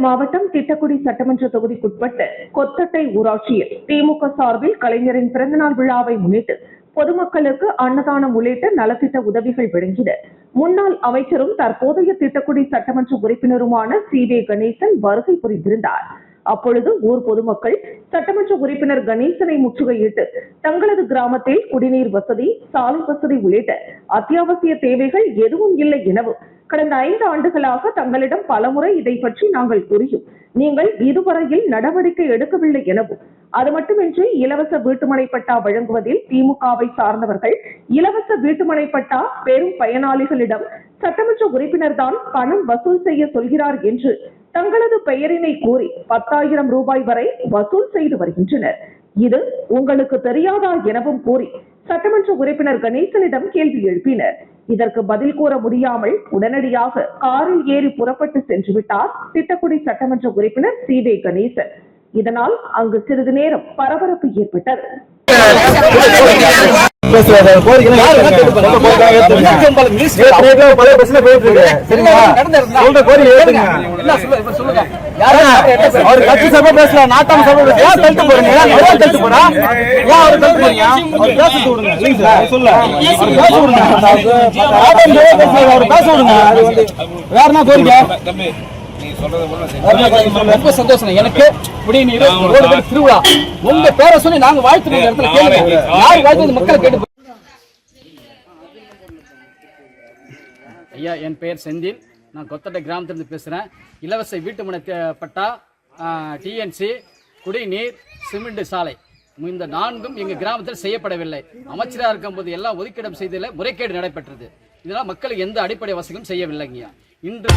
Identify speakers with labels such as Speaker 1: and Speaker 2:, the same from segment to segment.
Speaker 1: மாவட்டம் திட்டக்குடி சட்டமன்ற தொகுதிக்குட்பட்ட கொத்தட்டை ஊராட்சியில் திமுக சார்பில் கலைஞரின் பிறந்தநாள் விழாவை முன்னிட்டு பொதுமக்களுக்கு அன்னதானம் உள்ளிட்ட நலத்திட்ட உதவிகள் வழங்கின. முன்னாள் அமைச்சரும் தற்போதைய திட்டக்குடி சட்டமன்ற உறுப்பினருமான சி.வே. கணேசன் வருகை புரிந்திருந்தார். அப்பொழுது ஊர் பொதுமக்கள் சட்டமன்ற உறுப்பினர் கணேசனை முற்றுகையிட்டு தங்களது கிராமத்தில் குடிநீர் வசதி, சாலை வசதி உள்ளிட்ட அத்தியாவசிய தேவைகள் எதுவும் இல்லை எனவும், கடந்த 5 ஆண்டுகளாக தங்களிடம் பலமுறை இதை பற்றி நாங்கள் கூறியும் நீங்கள் இதுவரையில் நடவடிக்கை எடுக்கவில்லை எனவும், அது மட்டுமின்றி இலவச வீட்டுமனை பட்டா வழங்குவதில் திமுகவை சார்ந்தவர்கள் இலவச வீட்டுமனை பட்டா பெரும் பயனாளிகளிடம் சட்டமன்ற உறுப்பினர் தான் பணம் வசூல் செய்ய சொல்கிறார் என்று தங்களது பெயரினை கூறி 10,000 ரூபாய் வரை வசூல் செய்து வருகின்றனர். இது உங்களுக்கு தெரியாதா எனவும் கூறி சட்டமன்ற உறுப்பினர் கணேசனிடம் கேள்வி எழுப்பினர். இதற்கு பதில் கூற முடியாமல் உடனடியாக காரில் ஏறி புறப்பட்டு சென்று விட்டார் திட்டக்குடி சட்டமன்ற உறுப்பினர் சி.வே. கணேசன். இதனால் அங்கு சிறிது நேரம் பரபரப்பு ஏற்பட்டது.
Speaker 2: ரொம்ப சந்தோஷம். எனக்கு திருவிழா உங்க பேரை சொல்லி நாங்க வாழ்த்து இடத்துல கேளுங்க. யார் வாழ்த்து மக்களை கேட்டு. ஐயா, என் பெயர் செந்தில். நான் கொத்தட்டை கிராமத்திலிருந்து பேசுறேன். இலவச வீட்டுமனை பட்டா, டிஎன்சி, குடிநீர், சிமெண்ட் சாலை இந்த 4ம் எங்க கிராமத்தில் செய்யப்படவில்லை. அமைச்சராக இருக்கும் போது எல்லாம் ஒதுக்கீடு செய்ததில் முறைகேடு நடைபெற்றது. இதனால் மக்களுக்கு எந்த அடிப்படை வசதியும் செய்யவில்லைங்க. இன்று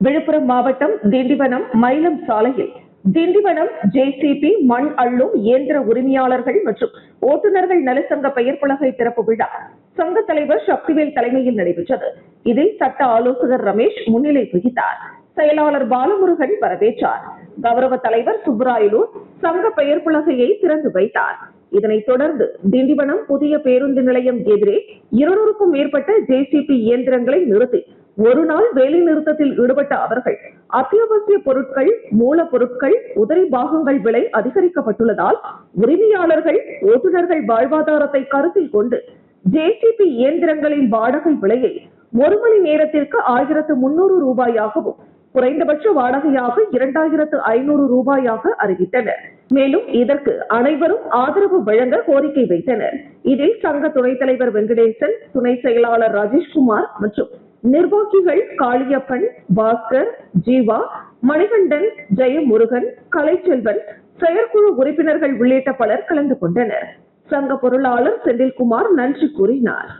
Speaker 1: விழுப்புரம் மாவட்டம் திண்டிவனம் மயிலம் சாலையில் திண்டிவனம் ஜேசிபி மண் அள்ளும் இயந்திர உரிமையாளர்கள் மற்றும் ஓட்டுநர்கள் நலசங்க பெயர் பலகை திறப்பு விழா சங்க தலைவர் சக்திவேல் தலைமையில் நடைபெற்றது. இதில் சட்ட ஆலோசகர் ரமேஷ் முன்னிலை வகித்தார். செயலாளர் பாலமுருகன் வரவேற்றார். கௌரவ தலைவர் சுப்ராயலு சங்க பெயர் பலகையை திறந்து வைத்தார். இதனைத் தொடர்ந்து திண்டிவனம் புதிய பேருந்து நிலையம் எதிரே 200க்கும் மேற்பட்ட ஜேசிபி இயந்திரங்களை நிறுத்தி ஒரு நாள் வேலை நிறுத்தத்தில் ஈடுபட்ட அவர்கள் அத்தியாவசிய பொருட்கள், மூலப்பொருட்கள், உதிரி பாகங்கள் விலை அதிகரிக்கப்பட்டுள்ளதால் உரிமையாளர்கள், ஓட்டுநர்கள் வாழ்வாதாரத்தை கருத்தில் கொண்டு ஜேசிபி இயந்திரங்களின் வாடகை விலையை 1 மணி நேரத்திற்கு 1,300 ரூபாயாகவும் குறைந்தபட்ச வாடகையாக 2,500 ரூபாயாக அறிவித்தனர். மேலும் இதற்கு அனைவரும் ஆதரவு வழங்க கோரிக்கை வைத்தனர். இதில் சங்க துணைத் தலைவர் வெங்கடேசன், துணை செயலாளர் ராஜேஷ்குமார் மற்றும் நிர்வாகிகள் காளியப்பன், பாஸ்கர், ஜீவா, மணிகண்டன், ஜெயமுருகன், கலைச்செல்வன், செயற்குழு உறுப்பினர்கள் உள்ளிட்ட பலர் கலந்து கொண்டனர். சங்க பொருளாளர் செந்தில்குமார் நன்றி கூறினார்.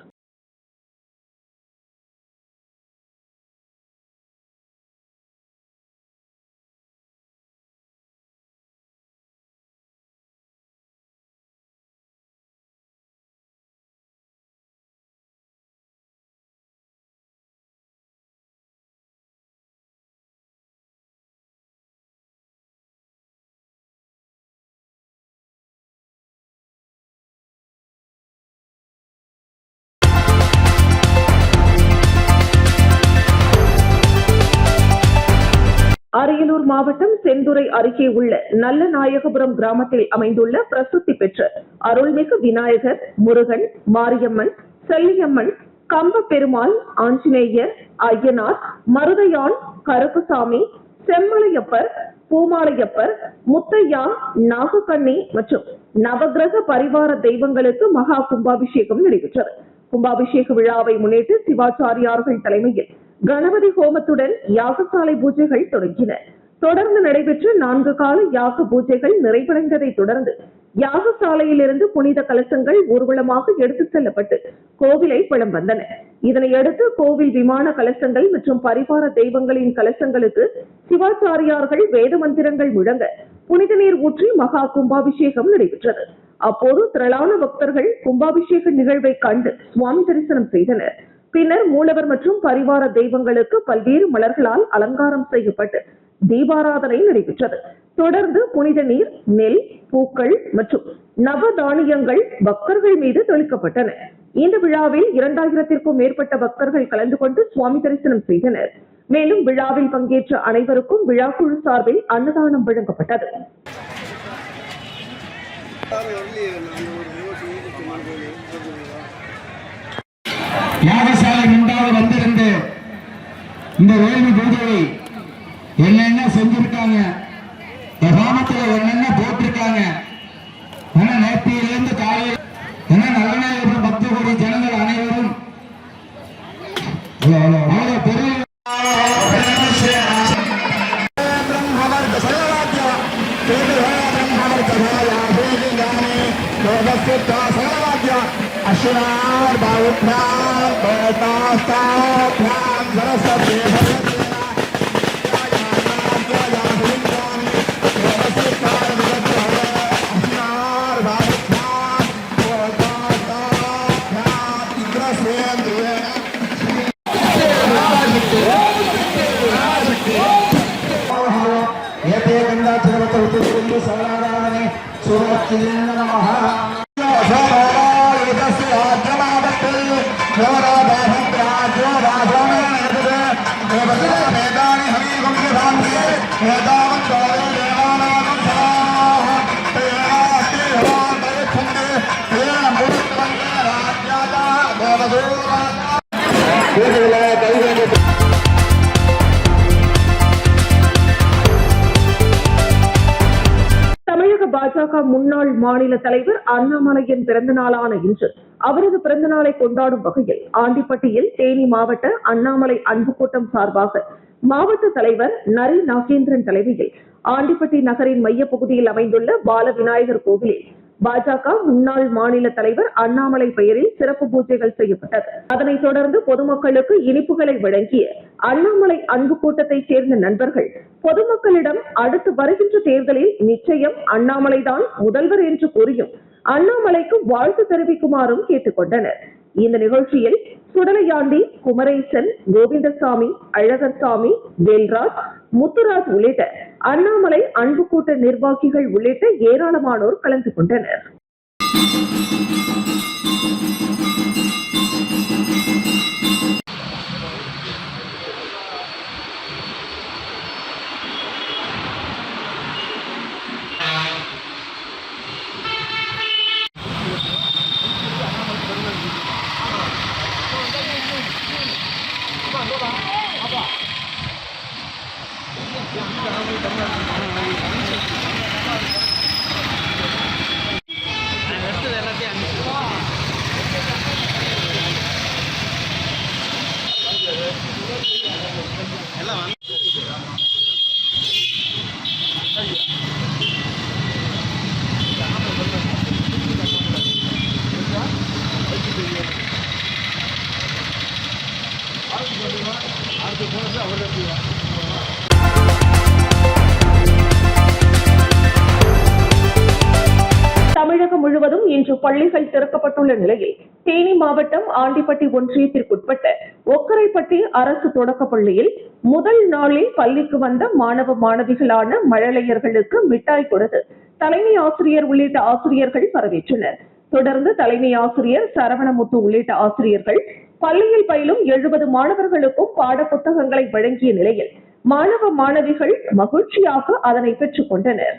Speaker 1: அரியலூர் மாவட்டம் செந்துறை அருகே உள்ள நல்லநாயகபுரம் கிராமத்தில் அமைந்துள்ள பிரசித்தி பெற்ற அருள்மிகு விநாயகர், முருகன், மாரியம்மன், செல்லியம்மன், கம்ப பெருமாள், ஆஞ்சநேயர், ஐயனார், மருதையான், கருப்புசாமி, செம்மலையப்பர், பூமாலையப்பர், முத்தையா, நாகக்கண்ணி மற்றும் நவகிரக பரிவார தெய்வங்களுக்கு மகா கும்பாபிஷேகம் நடைபெற்றது. கும்பாபிஷேக விழாவை முன்னிட்டு சிவாச்சாரியார்கள் தலைமையில் கணபதி ஹோமத்துடன் யாகசாலை பூஜைகள் தொடங்கின. தொடர்ந்து நடைபெற்ற 4 கால யாக பூஜைகள் நிறைவடைந்ததை தொடர்ந்து யாகசாலையிலிருந்து புனித கலசங்கள் ஊர்வலமாக எடுத்துச் செல்லப்பட்டு கோவிலை வலம் வந்தன. இதனையடுத்து கோவில் விமான கலசங்கள் மற்றும் பரிவார தெய்வங்களின் கலசங்களுக்கு சிவாச்சாரியார்கள் வேத மந்திரங்கள் முழங்க புனித நீர் ஊற்றி மகா கும்பாபிஷேகம் நடைபெற்றது. அப்போது திரளான பக்தர்கள் கும்பாபிஷேக நிகழ்வை கண்டு சுவாமி தரிசனம் செய்தனர். பின்னர் மூலவர் மற்றும் பரிவார தெய்வங்களுக்கு பல்வேறு மலர்களால் அலங்காரம் செய்யப்பட்டு தீபாராதனை நடைபெற்றது. தொடர்ந்து புனித நீர், நெல், பூக்கள் மற்றும் நவதானியங்கள் பக்தர்கள் மீது தெளிக்கப்பட்டன. இந்த விழாவில் 2000த்திற்கும் மேற்பட்ட பக்தர்கள் கலந்து கொண்டு சுவாமி தரிசனம் செய்தனர். மேலும் விழாவில் பங்கேற்ற அனைவருக்கும் விழாக்குழு சார்பில் அன்னதானம் வழங்கப்பட்டது.
Speaker 3: யாகசாலை முன்பாக வந்திருந்து இந்த வேள்வி பூஜையை என்னென்ன செஞ்சிருக்காங்க, ஹோமத்தில் என்னென்ன போட்டிருக்காங்க, நேர்த்தியிலிருந்து காலையில் நல்ல பக்த கோடி ஜனங்கள் அனைவரும் பெரிய अश्विनार बाहुभ्यां वेदास्ताभ्यां सरस्वती
Speaker 1: பாஜக முன்னாள் மாநில தலைவர் அண்ணாமலையின் பிறந்த நாளான இன்று அவரது பிறந்த நாளை கொண்டாடும் வகையில் ஆண்டிப்பட்டியில் தேனி மாவட்ட அண்ணாமலை அன்பு கூட்டம் சார்பாக மாவட்ட தலைவர் நரி நாகேந்திரன் தலைமையில் ஆண்டிப்பட்டி நகரின் மையப்பகுதியில் அமைந்துள்ள பால விநாயகர் கோவிலில் பாஜக முன்னாள் மாநில தலைவர் அண்ணாமலை பெயரில் சிறப்பு பூஜைகள் செய்யப்பட்டது. அதனைத் தொடர்ந்து பொதுமக்களுக்கு இனிப்புகளை வழங்கிய அண்ணாமலை அன்பு கூட்டத்தைச் சேர்ந்த நண்பர்கள் பொதுமக்களிடம் அடுத்து வருகின்ற தேர்தலில் நிச்சயம் அண்ணாமலைதான் முதல்வர் என்று கூறியும் அண்ணாமலைக்கு வாழ்த்து தெரிவிக்குமாறும் கேட்டுக் கொண்டனர். இந்த நிகழ்ச்சியில் சுடலையாண்டி, குமரேசன், கோவிந்தசாமி, அழகர்சாமி, வேல்ராஜ், முத்துராஜ் உள்ளிட்ட அண்ணாமலை அன்பு கூட்ட நிர்வாகிகள் உள்ளிட்ட ஏராளமானோர் கலந்து கொண்டனர். தமிழகம் முழுவதும் இன்று பள்ளிகள் திறக்கப்பட்டுள்ள நிலையில் தேனி மாவட்டம் ஆண்டிப்பட்டி ஒன்றியத்திற்குட்பட்ட ஒக்கரைப்பட்டி அரசு தொடக்கப் பள்ளியில் முதல் நாளில் பள்ளிக்கு வந்த மாணவ மாணவிகளான மழலையர்களுக்கு மிட்டாய் கொடுத்து தலைமை ஆசிரியர் உள்ளிட்ட ஆசிரியர்கள் வரவேற்றனர். தொடர்ந்து தலைமை ஆசிரியர் சரவணமுத்து உள்ளிட்ட ஆசிரியர்கள் பள்ளியில் பயிலும் 70 மாணவர்களுக்கும் பாட புத்தகங்களை வழங்கிய நிலையில் மாணவ மாணவிகள் மகிழ்ச்சியாக அதனை பெற்றுக் கொண்டனர்.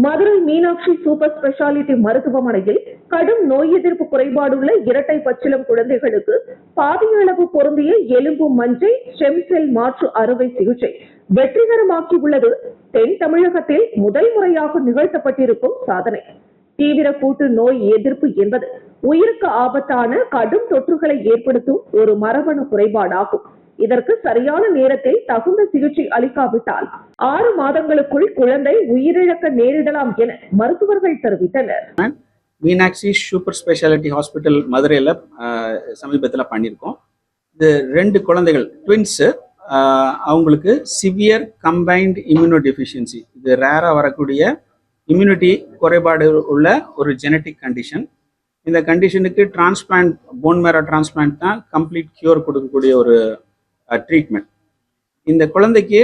Speaker 1: மதுரை மீனாட்சி சூப்பர் ஸ்பெஷாலிட்டி மருத்துவமனையில் கடும் நோய் எதிர்ப்பு குறைபாடுள்ள இரட்டை பச்சிளம் குழந்தைகளுக்கு பாதியளவு பொருந்திய எலும்பு மஞ்சை ஸ்டெம் செல் மாற்று அறுவை சிகிச்சை வெற்றிகரமாக்கியுள்ளது தென் தமிழகத்தில் முதல் முறையாக நிகழ்த்தப்பட்டிருக்கும் சாதனை. தீவிர கூட்டு நோய் எதிர்ப்பு என்பது உயிருக்கு ஆபத்தான கடும் தொற்றுகளை ஏற்படுத்தும் ஒரு மரபணு குறைபாடாகும். இதற்கு சரியான நேரத்தில் தகுந்த சிகிச்சை அளிக்காவிட்டால் 6 மாதங்களுக்குள் குழந்தை உயிரிழக்க நேரிடலாம் என மருத்துவர்கள் தெரிவித்தனர்.
Speaker 4: மீனாட்சி சூப்பர் ஸ்பெஷாலிட்டி ஹாஸ்பிட்டல் மதுரையில் சமீபத்தில் பண்ணியிருக்கோம். இது 2 குழந்தைகள் ட்வின்ஸு. அவங்களுக்கு சிவியர் கம்பைன்ட் இம்யூனோ டெஃபிஷியன்சி, இது ரேராக வரக்கூடிய இம்யூனிட்டி குறைபாடு உள்ள ஒரு ஜெனட்டிக் கண்டிஷன். இந்த கண்டிஷனுக்கு டிரான்ஸ்பிளான்ட், போன் மேரோ டிரான்ஸ்பிளான்ட் தான் கம்ப்ளீட் கியூர் கொடுக்கக்கூடிய ஒரு ட்ரீட்மெண்ட். இந்த குழந்தைக்கு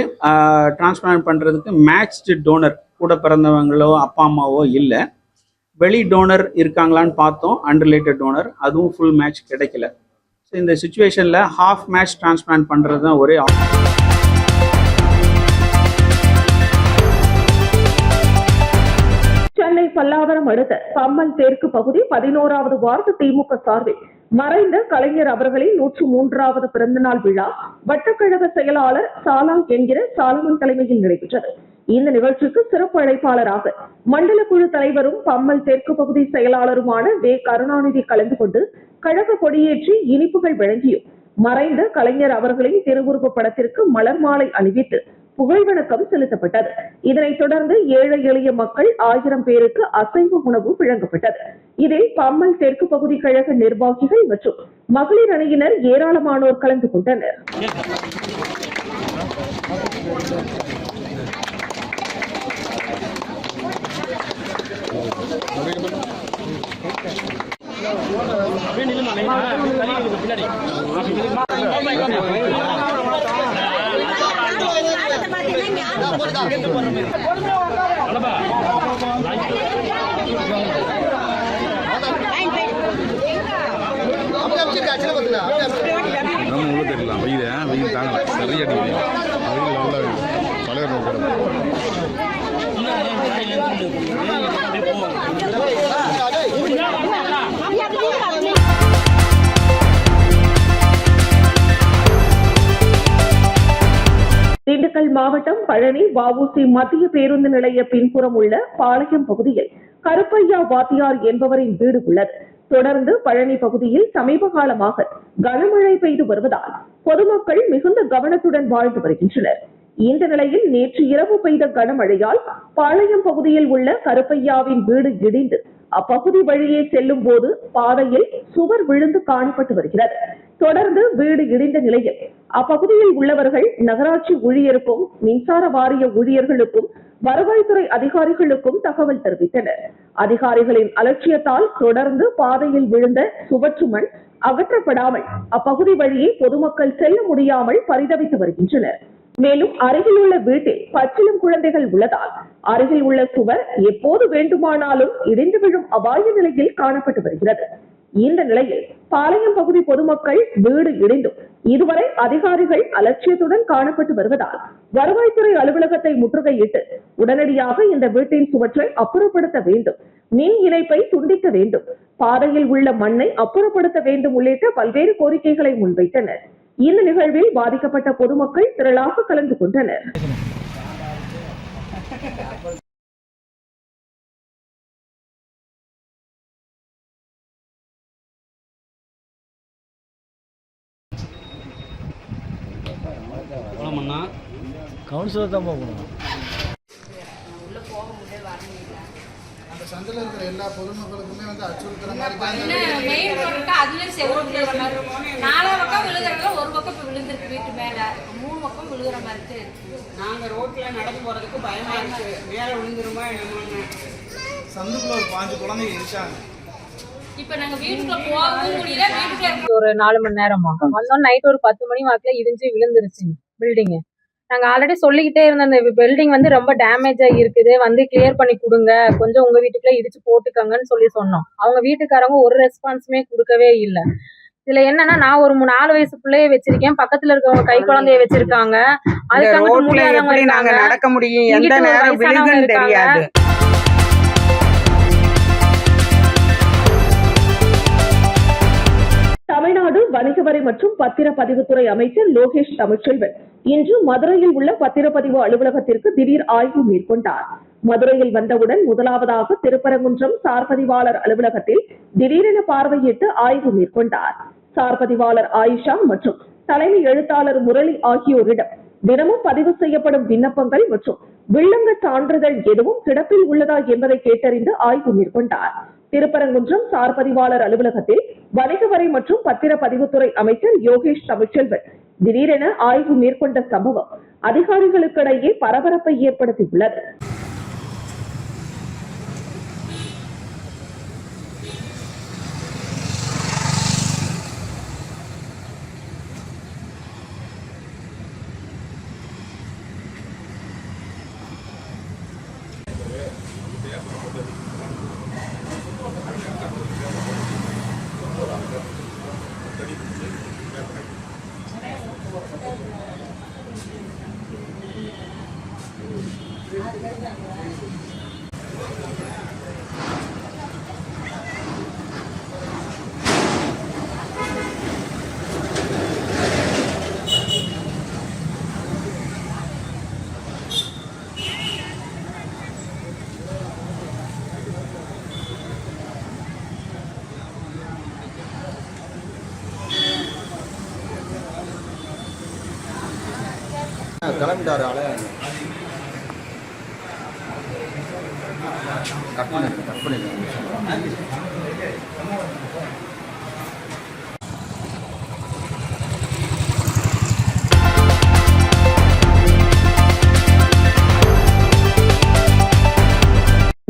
Speaker 4: டிரான்ஸ்பிளான்ட் பண்ணுறதுக்கு மேட்ச்டு டோனர், கூட பிறந்தவங்களோ அப்பா அம்மாவோ இல்லை. வெளி டோனர் இருக்காங்களான்னு பார்த்தோம், அன்ரிலேட்டட் டோனர், அதுவும் ஃபுல் மேட்ச் கிடைக்கல. ஸோ இந்த சுச்சுவேஷனில் ஹாஃப் மேட்ச் டிரான்ஸ்பிளான்ட் பண்ணுறது தான் ஒரே
Speaker 1: சென்னை பல்லாவரம் அடுத்த பம்மல் தெற்கு பகுதி 11வது வார்டு திமுக சார்பில் மறைந்த கலைஞர் அவர்களின் 103வது பிறந்தநாள் விழா வட்டக்கழக செயலாளர் சாலா என்கிற சாலமன் தலைமையில் நடைபெற்றது. இந்த நிகழ்ச்சிக்கு சிறப்பு அழைப்பாளராக மண்டல குழு தலைவரும் பம்மல் தெற்கு பகுதி செயலாளருமான வே கருணாநிதி கலந்து கொண்டு கழக கொடியேற்றி இனிப்புகள் வழங்கியும் மறைந்த கலைஞர் அவர்களின் திருவுருவ படத்திற்கு மலர் மாலை அணிவித்து புகழ் வணக்கம் செலுத்தப்பட்டது. இதனைத் தொடர்ந்து ஏழை எளிய மக்கள் 1000 பேருக்கு அசைவ உணவு வழங்கப்பட்டது. இதில் பம்மல் தெற்கு பகுதி கழக நிர்வாகிகள் மற்றும் மகளிர் அணியினர் ஏராளமானோர் கலந்து கொண்டனர். திண்டுக்கல் மாவட்டம் பழனி வஉசி மத்திய பேருந்து நிலைய பின்புறம் உள்ள பாளையம் பகுதியில் கருப்பையா வாத்தியார் என்பவரின் வீடு உள்ளது. தொடர்ந்து பழனி பகுதியில் சமீப காலமாக கனமழை பெய்து வருவதால் பொதுமக்கள் மிகுந்த கவனத்துடன் வாழ்ந்து வருகின்றனர். இந்த நிலையில் நேற்று இரவு பெய்த கனமழையால் பாளையம் பகுதியில் உள்ள கருப்பையாவின் வீடு இடிந்து அப்பகுதி வழியே செல்லும் போது பாதையில் சுவர் விழுந்து காணப்பட்டு வருகிறது. தொடர்ந்து வீடு இடிந்த நிலையில் அப்பகுதியில் உள்ளவர்கள் நகராட்சி ஊழியருக்கும் மின்சார வாரிய ஊழியர்களுக்கும் வருவாய்த்துறை அதிகாரிகளுக்கும் தகவல் தெரிவித்தனர். அதிகாரிகளின் அலட்சியத்தால் தொடர்ந்து பாதையில் விழுந்த சுவற்று மண் அகற்றப்படாமல் அப்பகுதி வழியே பொதுமக்கள் செல்ல முடியாமல் பரிதவித்து வருகின்றனர். மேலும் அருகில் உள்ள வீட்டில் பச்சிளம் குழந்தைகள் உள்ளதால் அருகில் உள்ள சுவர் எப்போது வேண்டுமானாலும் இடிந்து விழும் அபாய நிலையில் காணப்பட்டு வருகிறது. இந்த நிலையில் பாளையம் பகுதி பொதுமக்கள் வீடு இடிந்தும் இதுவரை அதிகாரிகள் அலட்சியத்துடன் காணப்பட்டு வருவதால் வருவாய்த்துறை அலுவலகத்தை முற்றுகையிட்டு உடனடியாக இந்த வீட்டின் சுவற்றை அப்புறப்படுத்த வேண்டும், மின் இணைப்பை துண்டிக்க வேண்டும், பாதையில் உள்ள மண்ணை அப்புறப்படுத்த வேண்டும் உள்ளிட்ட பல்வேறு கோரிக்கைகளை முன்வைத்தனர். இந்த நிகழ்வில் பாதிக்கப்பட்ட பொதுமக்கள் திரளாக கலந்து கொண்டனர்.
Speaker 5: கவுன்சிலர் தான் போகணும்.
Speaker 6: அந்த சந்தில இருக்கிற எல்லா பொதுமக்களுக்குமே வந்து அச்சுறுத்துற மாதிரி
Speaker 7: மெயின் ரோடுக்கு அதுலயும் செவரு நாலா பக்கம் விழுகிறதுல ஒரு பக்கம் இப்போ விழுந்துருக்கு, வீட்டு மேல 3 பக்கம் விழுகிற மாதிரி இருக்கு.
Speaker 8: நாங்க ரோட்ல நடந்து போறதுக்கு பயமா இருக்கு, மேல விழுந்துருமா என்னன்னு.
Speaker 6: சந்துக்குள்ள ஒரு 5 குழந்தைங்க இருக்காங்க.
Speaker 7: இப்ப நாங்க வீட்டுக்குள்ள போகவும் முடியல, வீட்டுக்குள்ள
Speaker 9: ஒரு 4 மணி நேரமா வந்தோம். நைட் ஒரு 10 மணி வாக்குல இடிஞ்சு விழுந்துருச்சு பில்டிங். நாங்க ஆல்ரெடி சொல்லிக்கிட்டே இருந்த இந்த பில்டிங் வந்து ரொம்ப டேமேஜ் இருக்குது, வந்து கிளியர் பண்ணி கொடுங்க, கொஞ்சம் உங்க வீட்டுக்குள்ள இடிச்சு போட்டுக்கங்கன்னு சொல்லி சொன்னோம். அவங்க வீட்டுக்காரங்க ஒரு ரெஸ்பான்ஸுமே கொடுக்கவே இல்லை. இதுல என்னன்னா, நான் ஒரு 4 வயசு பிள்ளைய வச்சிருக்கேன், பக்கத்துல இருக்கவங்க கை குழந்தைய வச்சிருக்காங்க, அதுக்கு முடியாதவங்க
Speaker 8: நாங்க நடக்க முடியும், எந்த நேரம் விழுகுன்னு தெரியாது.
Speaker 1: வணிகவரி மற்றும் பத்திரப்பதிவுத்துறை அமைச்சர் லோகேஷ் தமிழ்ச்செல்வன் இன்று மதுரையில் உள்ள பத்திரப்பதிவு அலுவலகத்திற்கு திடீர் ஆய்வு மேற்கொண்டார். மதுரையில் வந்தவுடன் முதலாவதாக திருப்பரங்குன்றம் சார்பதிவாளர் அலுவலகத்தில் திடீரென பார்வையிட்டு ஆய்வு மேற்கொண்டார். சார்பதிவாளர் ஆயிஷா மற்றும் தலைமை எழுத்தாளர் முரளி ஆகியோரிடம் தினமும் பதிவு செய்யப்படும் விண்ணப்பங்கள் மற்றும் வில்லங்க சான்றிதழ் எதுவும் கிடப்பில் உள்ளதா என்பதை கேட்டறிந்து ஆய்வு மேற்கொண்டார். திருப்பரங்குன்றம் சார்பதிவாளர் அலுவலகத்தில் வணிகவரி மற்றும் பத்திரப்பதிவுத்துறை அமைச்சர் யோகேஷ் தமிழ்ச்செல்வன் திடீரென ஆய்வு மேற்கொண்ட சம்பவம் அதிகாரிகளுக்கிடையே பரபரப்பை ஏற்படுத்தியுள்ளது.
Speaker 3: கிளம்பிட்டாரு ஆளு. கட் பண்ணிடுங்க.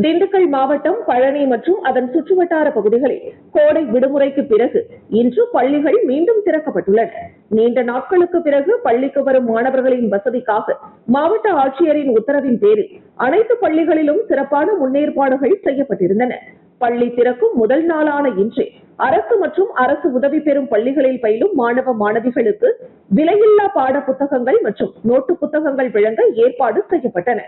Speaker 1: திண்டுக்கல் மாவட்டம் பழனி மற்றும் அதன் சுற்றுவட்டார பகுதிகளில் கோடை விடுமுறைக்கு பிறகு இன்று பள்ளிகள் மீண்டும் திறக்கப்பட்டுள்ளன. நீண்ட நாட்களுக்கு பிறகு பள்ளிக்கு வரும் மாணவர்களின் வசதிக்காக மாவட்ட ஆட்சியரின் உத்தரவின் பேரில் அனைத்து பள்ளிகளிலும் சிறப்பான முன்னேற்பாடுகள் செய்யப்பட்டிருந்தன. பள்ளி திறக்கும் முதல் நாளான இன்று அரசு மற்றும் அரசு உதவி பெறும் பள்ளிகளில் பயிலும் மாணவ மாணவிகளுக்கு விலையில்லா பாட புத்தகங்கள் மற்றும் நோட்டு புத்தகங்கள் வழங்க ஏற்பாடு செய்யப்பட்டன.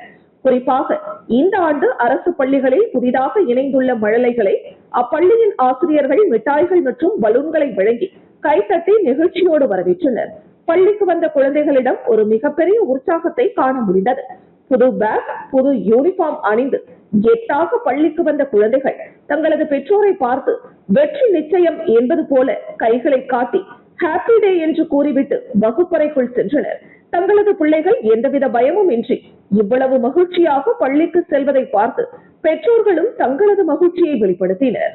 Speaker 1: குறிப்பாக இந்த ஆண்டு அரசு பள்ளிகளில் புதிதாக இணைந்துள்ள மழலைகளை அப்பள்ளியின் ஆசிரியர்கள் மிட்டாய்கள் மற்றும் பலூன்களை வழங்கி கைத்தட்டி நிகழ்ச்சியோடு வரவேற்றனர். பள்ளிக்கு வந்த குழந்தைகளிடம் ஒரு மிகப்பெரிய உற்சாகத்தை காண முடிந்தது. புது பேக், புது யூனிஃபார்ம் அணிந்து கெத்தாக பள்ளிக்கு வந்த குழந்தைகள் தங்களது பெற்றோரை பார்த்து வெற்றி நிச்சயம் என்பது போல கைகளை காட்டி ஹாப்பி டே என்று கூறிவிட்டு வகுப்பறைக்குள் சென்றனர். தங்களது பிள்ளைகள் எந்தவித பயமும் இன்றி இவ்வளவு மகிழ்ச்சியாக பள்ளிக்கு செல்வதை பார்த்து பெற்றோர்களும் தங்களது மகிழ்ச்சியை வெளிப்படுத்தினர்.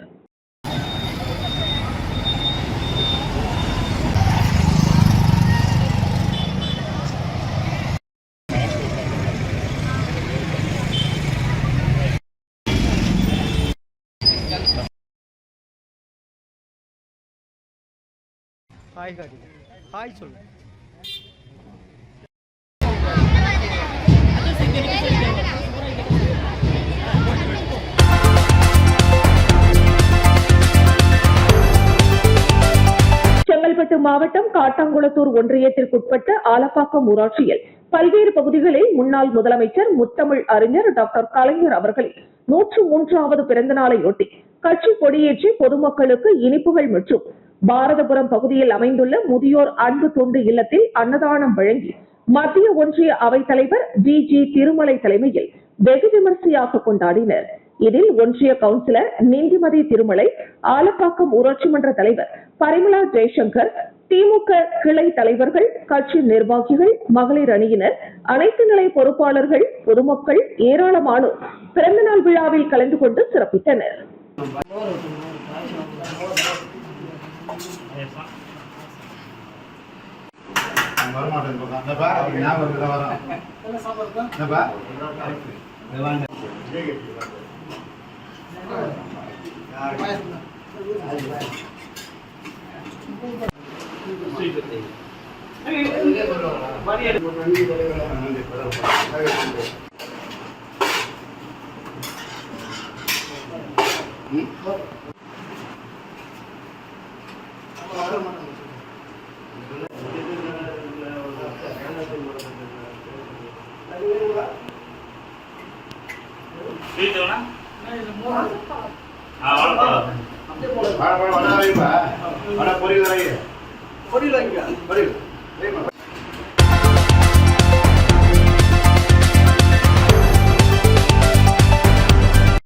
Speaker 5: ஹாய் சொல்லு.
Speaker 1: செங்கல்பட்டு மாவட்டம் காட்டாங்குளத்தூர் ஒன்றியத்திற்குட்பட்ட ஆலப்பாக்கம் ஊராட்சியில் பல்வேறு பகுதிகளில் முன்னாள் முதலமைச்சர் முத்தமிழ் அறிஞர் டாக்டர் கலைஞர் அவர்களின் 103வது பிறந்த நாளையொட்டி கட்சி கொடியேற்றி பொதுமக்களுக்கு இனிப்புகள் மற்றும் பாரதபுரம் பகுதியில் அமைந்துள்ள முதியோர் அன்பு தொண்டு இல்லத்தில் அன்னதானம் வழங்கி மத்திய ஒன்றிய அவைத் தலைவர் வி.ஜி. திருமலை தலைமையில் வெகு விமர்சையாக கொண்டாடினர். இதில் ஒன்றிய கவுன்சிலர் நிந்திமதி திருமலை, ஆலப்பாக்கம் ஊராட்சி மன்ற தலைவர் பரிமளா ஜெய்சங்கர், திமுக கிளை தலைவர்கள், கட்சி நிர்வாகிகள், மகளிர் அணியினர், அனைத்து நிலை பொறுப்பாளர்கள், பொதுமக்கள் ஏராளமானோர் பிறந்தநாள் விழாவில் கலந்து கொண்டு சிறப்பித்தனர்.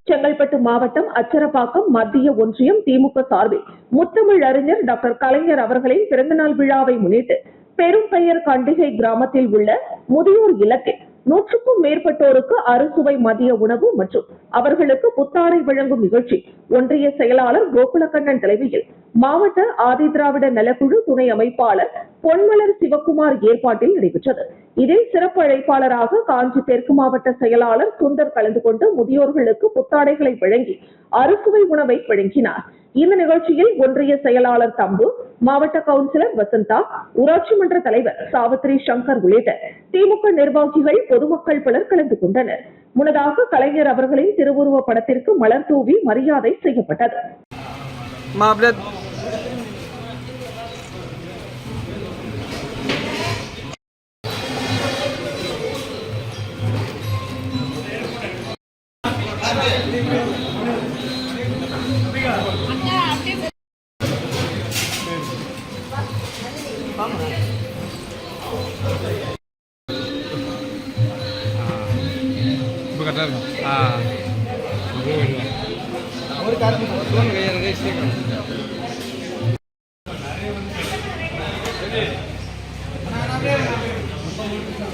Speaker 1: செங்கல்பட்டு மாவட்டம் அச்சரப்பாக்கம் மத்திய ஒன்றியம் திமுக சார்பில் முத்தமிழ் அறிஞர் டாக்டர் கலைஞர் அவர்களின் பிறந்தநாள் விழாவை முன்னிட்டு பெரும்பெயர் கண்டிகை கிராமத்தில் உள்ள முதியோர் இல்லத்தில் 100க்கும் மேற்பட்டோருக்கு அறுசுவை மதிய உணவு மற்றும் அவர்களுக்கு புத்தாடை வழங்கும் நிகழ்ச்சி ஒன்றிய செயலாளர் கோகுலக்கண்ணன் தலைமையில் மாவட்ட ஆதிதிராவிட நலக்குழு துணை அமைப்பாளர் பொன்மலர் சிவக்குமார் ஏற்பாட்டில் நடைபெற்றது. இதில் சிறப்பு அழைப்பாளராக காஞ்சி தெற்கு மாவட்ட செயலாளர் சுந்தர் கலந்து கொண்டு முதியோர்களுக்கு புத்தாடைகளை வழங்கி அறுசுவை உணவை வழங்கினார். இந்த நிகழ்ச்சியில் ஒன்றிய செயலாளர் தம்பு, மாவட்ட கவுன்சிலர் வசந்தா, ஊராட்சி மன்ற தலைவர் சாவித்ரி சங்கர் உள்ளிட்ட திமுக நிர்வாகிகள், பொதுமக்கள் பலர் கலந்து கொண்டனர். முன்னதாக கலைஞர் அவர்களின் திருவுருவ படத்திற்கு மலர் தூவி மரியாதை செய்யப்பட்டது.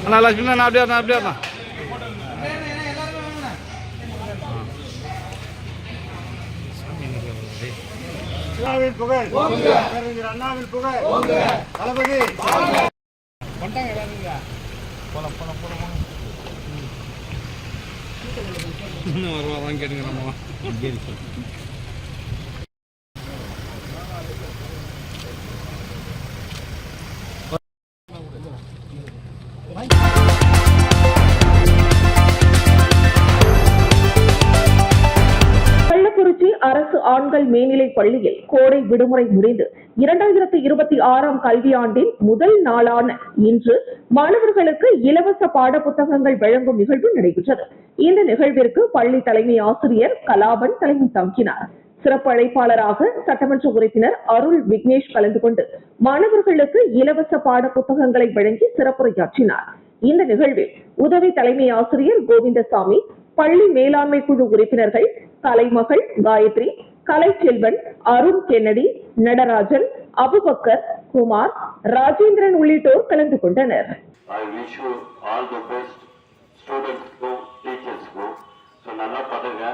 Speaker 5: அண்ணா லட்சுமி நான் அப்படியே புகழ் அண்ணாவில் புகழ் தளபதி கொண்டாங்க எல்லாரும் போலாம் வருவாதான் கேட்டுங்க நம்ம
Speaker 1: அரசு ஆண்கள் மேல்நிலைப் பள்ளியில் கோடை விடுமுறை முடிந்து 2026ஆம் கல்வியாண்டின் முதல் நாளான இன்று மாணவர்களுக்கு இலவச பாட புத்தகங்கள் வழங்கும் நிகழ்வு நடைபெற்றது. இந்த நிகழ்விற்கு பள்ளி தலைமை ஆசிரியர் கலாபன் தலைமை தாங்கினார். சிறப்பு அழைப்பாளராக சட்டமன்ற உறுப்பினர் அருள் விக்னேஷ் கலந்து கொண்டு மாணவர்களுக்கு இலவச பாட புத்தகங்களை வழங்கி சிறப்புரையாற்றினார். இந்த நிகழ்வில் உதவி தலைமை ஆசிரியர் கோவிந்தசாமி, பள்ளி மேலாண்மை குழு உறுப்பினர்கள் கலைமகள் காயத்ரி, கலைச்செல்வன், அருண் கென்னடி, நடராஜன், அபுபக்கர், குமார், ராஜேந்திரன் உள்ளிட்டோர் கலந்து கொண்டனர்.
Speaker 10: நல்லா பண்ணுங்க.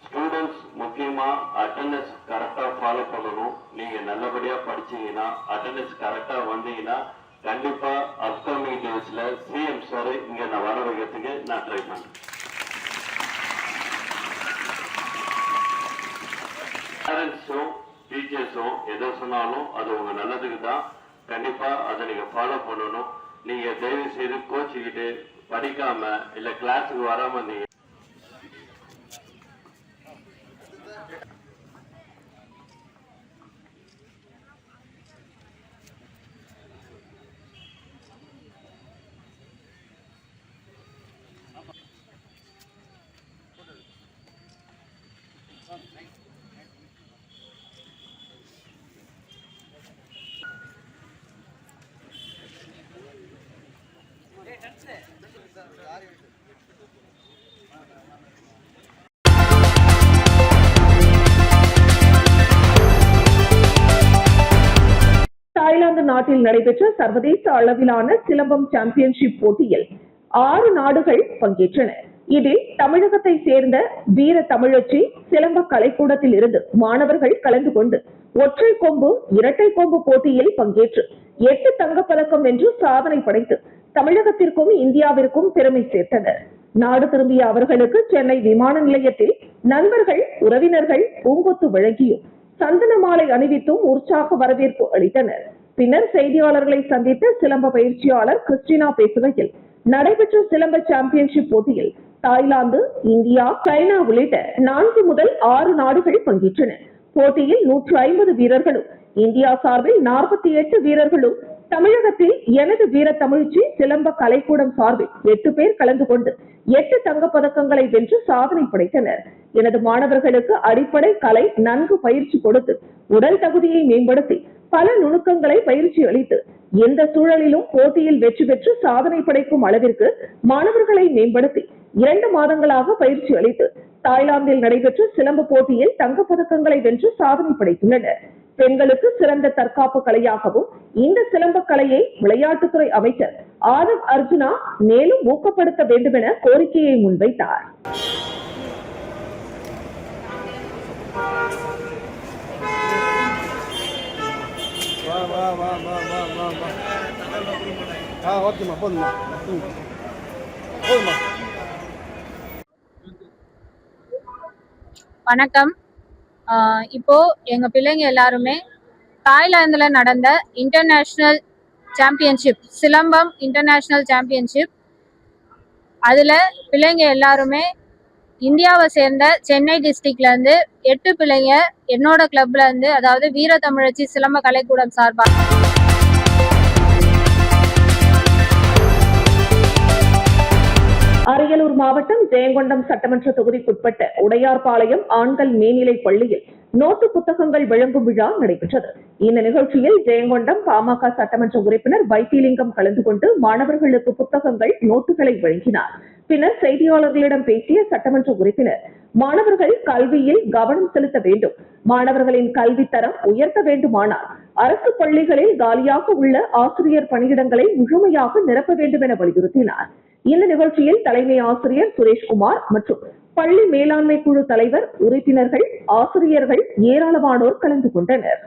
Speaker 10: ஸ்டூடெண்ட்ஸ் முக்கியமா அட்டெண்டன்ஸ் கரெக்டா ஃபாலோ பண்ணணும். நீங்க நல்லபடியா படிச்சீங்கன்னா, அட்டெண்டன்ஸ் கரெக்டா வந்தீங்கன்னா கண்டிப்பா அப்கமிங் டேஸ்ல சிஎம் சார் இங்க நான் வர வைக்கிறதுக்கு நான் ட்ரை பண்றேன். பேரண்ட்ஸும் டீச்சர்ஸும் எதை சொன்னாலும் அது உங்க நல்லதுக்கு தான். கண்டிப்பா அதை நீங்க ஃபாலோ பண்ணணும். நீங்க தயவு செய்து கோச்சிக்கிட்டு படிக்காம இல்ல கிளாஸுக்கு வராம இருந்தீங்க
Speaker 1: தாய்லாந்து நாட்டில் நடைபெற்ற சர்வதேச அளவிலான சிலம்பம் சாம்பியன்ஷிப் போட்டியில் 6 நாடுகள் பங்கேற்றன. இதில் தமிழகத்தை சேர்ந்த வீர தமிழச்சி சிலம்ப கலைக்கூடத்தில் இருந்து மாணவர்கள் கலந்து கொண்டு ஒற்றை கொம்பு, இரட்டை கொம்பு போட்டியில் பங்கேற்று 8 தங்கப்பதக்கம் வென்று சாதனை படைத்து தமிழகத்திற்கும் இந்தியாவிற்கும் பெருமை சேர்த்தனர். நாடு திரும்பிய அவர்களுக்கு சென்னை விமான நிலையத்தில் நண்பர்கள், உறவினர்கள் பூங்கொத்து வழங்கியும் சந்தன மாலை அணிவித்தும் உற்சாக வரவேற்பு அளித்தனர். பின்னர் செய்தியாளர்களை சந்தித்த சிலம்ப பயிற்சியாளர் கிறிஸ்டினா பேசுகையில், நடைபெற்ற சிலம்ப சாம்பியன்ஷிப் போட்டியில் தாய்லாந்து, இந்தியா, சைனா உள்ளிட்ட 4 முதல் 6 நாடுகள் பங்கேற்றன. போட்டியில் 150 வீரர்களும், இந்தியா சார்பில் 48 வீரர்களும், தமிழகத்தில் எனது வீர தமிழ்ச்சி சிலம்ப கலைக்கூடம் சார்பில் 8 பேர் கலந்து கொண்டு 8 தங்கப்பதக்கங்களை வென்று சாதனை படைத்தனர். எனது மாணவர்களுக்கு அடிப்படை கலை நன்கு பயிற்சி கொடுத்து உடல் தகுதியை மேம்படுத்தி பல நுணுக்கங்களை பயிற்சி அளித்து எந்த சூழலிலும் போட்டியில் வெற்றி பெற்று சாதனை படைக்கும் அளவிற்கு மாணவர்களை மேம்படுத்தி 2 மாதங்களாக பயிற்சி அளித்து தாய்லாந்தில் நடைபெற்ற சிலம்ப போட்டியில் தங்கப்பதக்கங்களை வென்று சாதனை படைத்துள்ளனர். பெண்களுக்கு சிறந்த தற்காப்பு கலையாகவும் இந்த சிலம்ப கலையை விளையாட்டுத்துறை அமைச்சர் ஆதவ் அர்ஜுனா மேலும் ஊக்கப்படுத்த வேண்டும் என கோரிக்கையை முன்வைத்தார்.
Speaker 9: வணக்கம். இப்போ எங்க பிள்ளைங்க எல்லாருமே தாய்லாந்துல நடந்த international championship, silambam international championship, அதுல பிள்ளைங்க எல்லாருமே இந்தியாவை சேர்ந்த சென்னை டிஸ்ட்ரிக்ட்ல இருந்து 8 பிள்ளைங்க என்னோட கிளப்ல இருந்து, அதாவது வீர தமிழச்சி சிலம்ப கலைக்கூடம் சார்பாக
Speaker 1: அரியலூர் மாவட்டம் ஜெயங்கொண்டம் சட்டமன்ற தொகுதிக்குட்பட்ட உடையார்பாளையம் ஆண்கள் மேல்நிலைப் பள்ளியில் நோட்டு புத்தகங்கள் வழங்கும் விழா நடைபெற்றது. இந்த நிகழ்ச்சியில் ஜெயங்கொண்டம் பாமக சட்டமன்ற உறுப்பினர் வைத்திலிங்கம் கலந்து கொண்டு மாணவர்களுக்கு புத்தகங்கள், நோட்டுகளை வழங்கினார். பின்னர் செய்தியாளர்களிடம் பேசிய சட்டமன்ற உறுப்பினர், மாணவர்கள் கல்வியில் கவனம் செலுத்த வேண்டும், மாணவர்களின் கல்வி தரம் உயர்த்த வேண்டுமானால் அரசு பள்ளிகளில் காலியாக உள்ள ஆசிரியர் பணியிடங்களை முழுமையாக நிரப்ப வேண்டும் என வலியுறுத்தினார். இந்த நிகழ்ச்சியில் தலைமை ஆசிரியர் சுரேஷ்குமார் மற்றும் பள்ளி மேலாண்மை குழு தலைவர், உறுப்பினர்கள், ஆசிரியர்கள் ஏராளமானோர் கலந்து கொண்டனர்.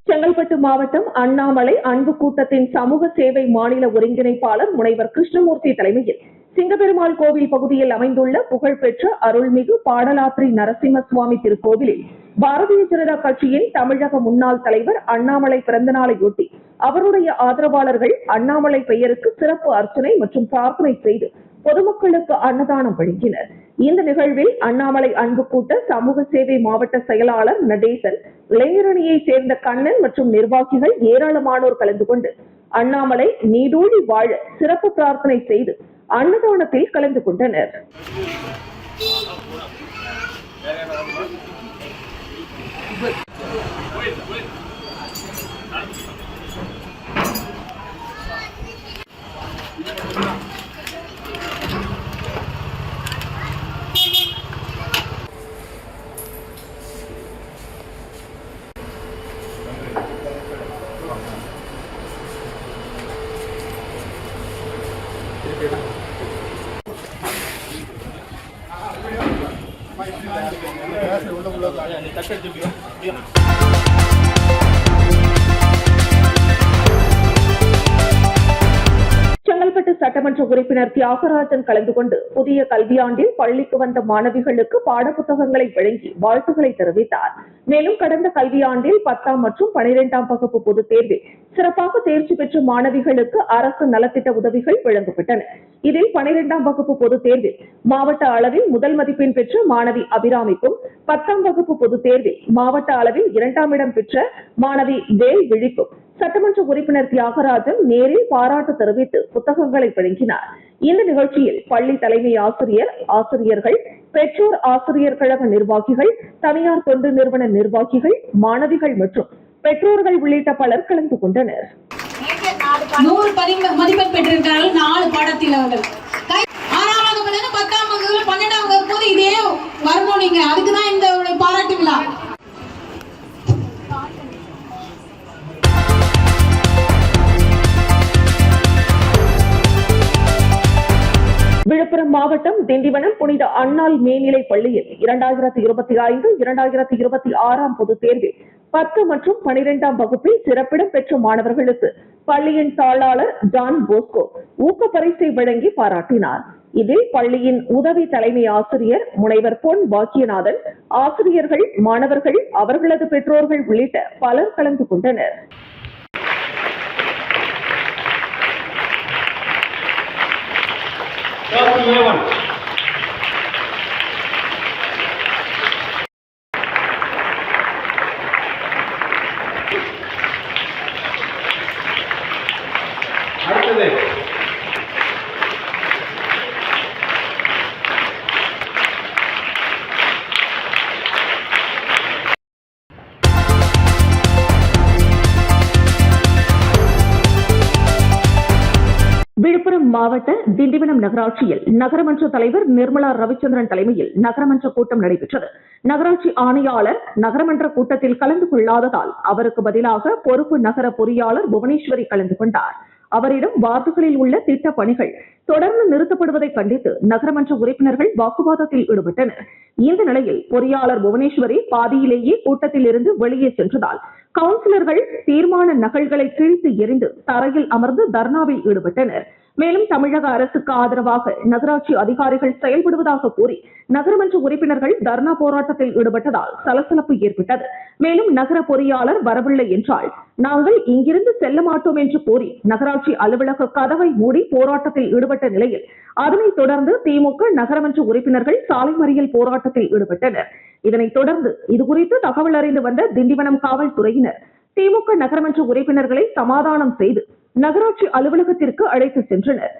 Speaker 1: செங்கல்பட்டு மாவட்டம் அண்ணாமலை அன்பு கூட்டத்தின் சமூக சேவை மாநில ஒருங்கிணைப்பாளர் முனைவர் கிருஷ்ணமூர்த்தி தலைமையில் சிங்கப்பெருமாள் கோவில் பகுதியில் அமைந்துள்ள புகழ்பெற்ற அருள்மிகு பாடலாத்ரி நரசிம்ம சுவாமி திருக்கோவிலில் பாரதிய ஜனதா கட்சியின் தமிழக முன்னாள் தலைவர் அண்ணாமலை பிறந்தநாளையொட்டி அவருடைய ஆதரவாளர்கள் அண்ணாமலை பெயருக்கு சிறப்பு அர்ச்சனை மற்றும் பிரார்த்தனை செய்து பொதுமக்களுக்கு அன்னதானம் வழங்கினர். இந்த நிகழ்வில் அண்ணாமலை அன்பு கூட்ட சமூக சேவை மாவட்ட செயலாளர் நடேசன், இளைஞரணியை சேர்ந்த கண்ணன் மற்றும் நிர்வாகிகள் ஏராளமானோர் கலந்து கொண்டு அண்ணாமலை நீடூழி வாழ சிறப்பு பிரார்த்தனை செய்து அன்னதானத்தில் கலந்து கொண்டனர். செங்கல்பட்டு சட்டமன்ற உறுப்பினர் தியாகராஜன் கலந்து கொண்டு புதிய கல்வியாண்டில் பள்ளிக்கு வந்த மாணவிகளுக்கு பாடப்புத்தகங்களை வழங்கி வாழ்த்துக்களை தெரிவித்தார். மேலும் கடந்த கல்வியாண்டில் 10ஆம் மற்றும் 12ஆம் வகுப்பு பொதுத் தேர்வில் சிறப்பாக தேர்ச்சி பெற்ற மாணவிகளுக்கு அரசு நலத்திட்ட உதவிகள் வழங்கப்பட்டன. இதில் 12ஆம் வகுப்பு பொதுத் தேர்வில் மாவட்ட அளவில் முதல் மதிப்பெண் பெற்ற மாணவி அபிராமிக்கும், 10ஆம் வகுப்பு பொதுத் தேர்வில் மாவட்ட அளவில் 2ஆம் இடம் பெற்ற மாணவி வேல் விழிக்கும் சட்டமன்ற உறுப்பினர் தியாகராஜன் நேரில் பாராட்டு தெரிவித்து புத்தகங்களை வழங்கினார். இந்த நிகழ்ச்சியில் பள்ளி தலைமை ஆசிரியர், ஆசிரியர்கள், பெற்றோர் ஆசிரியர் கழக நிர்வாகிகள், தனியார் தொண்டு நிறுவன நிர்வாகிகள், மாணவிகள் மற்றும் பெற்றோர்கள் உள்ளிட்ட பலர் கலந்து கொண்டனர்.
Speaker 7: 100 மதிப்பெண் பெற்றிருக்கிறார்கள் 4 பாடத்தில் அவர்கள். 6ஆம் வகுப்புல 10ஆம் வகுப்புல 12ஆம் வகுப்பு இதே வரணும். நீங்க அதுக்குதான் இந்த பாராட்டு விழா.
Speaker 1: விழுப்புரம் மாவட்டம் திண்டிவனம் புனித அன்னாள் மேல்நிலைப் பள்ளியில் 2025-2026 பொதுத் தேர்வில் 10 மற்றும் 12ஆம் வகுப்பில் சிறப்பிடம் பெற்ற மாணவர்களுக்கு பள்ளியின் தாளாளர் ஜான் போஸ்கோ ஊக்க பரிசை வழங்கி பாராட்டினார். இதில் பள்ளியின் உதவி தலைமை ஆசிரியர் முனைவர் பொன் பாக்கியநாதன், ஆசிரியர்கள், மாணவர்கள், அவர்களது பெற்றோர்கள் உள்ளிட்ட பலர் கலந்து கொண்டனர். விழுப்புரம் மாவட்ட திண்டிவனம் நகராட்சியில் நகரமன்ற தலைவர் நிர்மலா ரவிச்சந்திரன் தலைமையில் நகரமன்ற கூட்டம் நடைபெற்றது. நகராட்சி ஆணையாளர் நகரமன்ற கூட்டத்தில் கலந்து கொள்ளாததால் அவருக்கு பதிலாக பொறுப்பு நகர பொறியாளர் புவனேஸ்வரி கலந்து கொண்டார். அவரிடம் வார்டுகளில் உள்ள திட்ட பணிகள் தொடர்ந்து நிறுத்தப்படுவதை கண்டித்து நகரமன்ற உறுப்பினர்கள் வாக்குவாதத்தில் ஈடுபட்டனர். இந்த நிலையில் பொறியாளர் புவனேஸ்வரி பாதியிலேயே கூட்டத்தில் இருந்து வெளியே சென்றதால் கவுன்சிலர்கள் தீர்மான நகல்களை கிழித்து எறிந்து தரையில் அமர்ந்து தர்ணாவில் ஈடுபட்டனர். மேலும் தமிழக அரசுக்கு ஆதரவாக நகராட்சி அதிகாரிகள் செயல்படுவதாக கூறி நகரமன்ற உறுப்பினர்கள் தர்ணா போராட்டத்தில் ஈடுபட்டதால் சலசலப்பு ஏற்பட்டது. மேலும் நகர பொறியாளர் வரவில்லை என்றால் நாங்கள் இங்கிருந்து செல்ல மாட்டோம் என்று கூறி நகராட்சி அலுவலக கதவை மூடி போராட்டத்தில் ஈடுபட்ட நிலையில் அதனைத் தொடர்ந்து திமுக நகரமன்ற உறுப்பினர்கள் சாலை மறியல் போராட்டத்தில் ஈடுபட்டனர். இதனைத் தொடர்ந்து இதுகுறித்து தகவல் அறிந்து வந்த திண்டிவனம் காவல்துறையினர் திமுக நகரமன்ற உறுப்பினர்களை சமாதானம் செய்து நகராட்சி அலுவலகத்திற்கு அழைத்து சென்றனர்.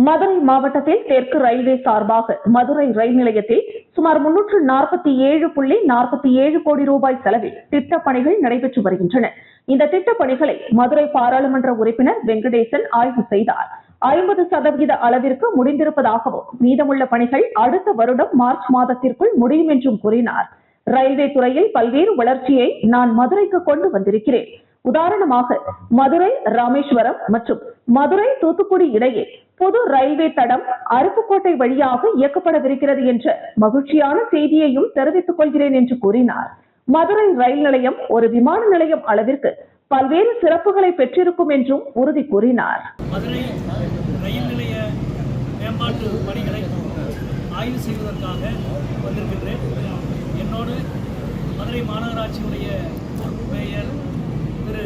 Speaker 1: மதுரை மாவட்டத்தில் தெற்கு ரயில்வே சார்பாக மதுரை ரயில் நிலையத்தில் சுமார் 347.47 கோடி ரூபாய் செலவில் திட்டப் பணிகள் நடைபெற்று வருகின்றன. இந்த திட்டப் பணிகளை மதுரை பாராளுமன்ற உறுப்பினர் வெங்கடேசன் ஆய்வு செய்தார். 50% அளவிற்கு முடிந்திருப்பதாகவும் மீதமுள்ள பணிகள் அடுத்த வருடம் மார்ச் மாதத்திற்குள் முடியும் என்றும் கூறினார். ரயில்வே துறையில் பல்வேறு வளர்ச்சியை நான் மதுரைக்கு கொண்டு வந்திருக்கிறேன். உதாரணமாக மதுரை ராமேஸ்வரம் மற்றும் மதுரை தூத்துக்குடி இடையே புது ரயில்வே தடம் அருப்புக்கோட்டை வழியாக இயக்கப்படவிருக்கிறது என்ற மகிழ்ச்சியான செய்தியையும் தெரிவித்துக் கொள்கிறேன் என்று கூறினார். மதுரை ரயில் நிலையம் ஒரு விமான நிலையம் அளவிற்கு பல்வேறு சிறப்புகளை பெற்றிருக்கும் என்றும் உறுதி கூறினார்.
Speaker 11: மதுரை ரயில் நிலைய மேம்பாட்டு பணிகளை ஆய்வு செய்வதற்காக வந்திருக்கின்றேன். என்னோடு மதுரை மாநகராட்சியுடைய மேயர் திரு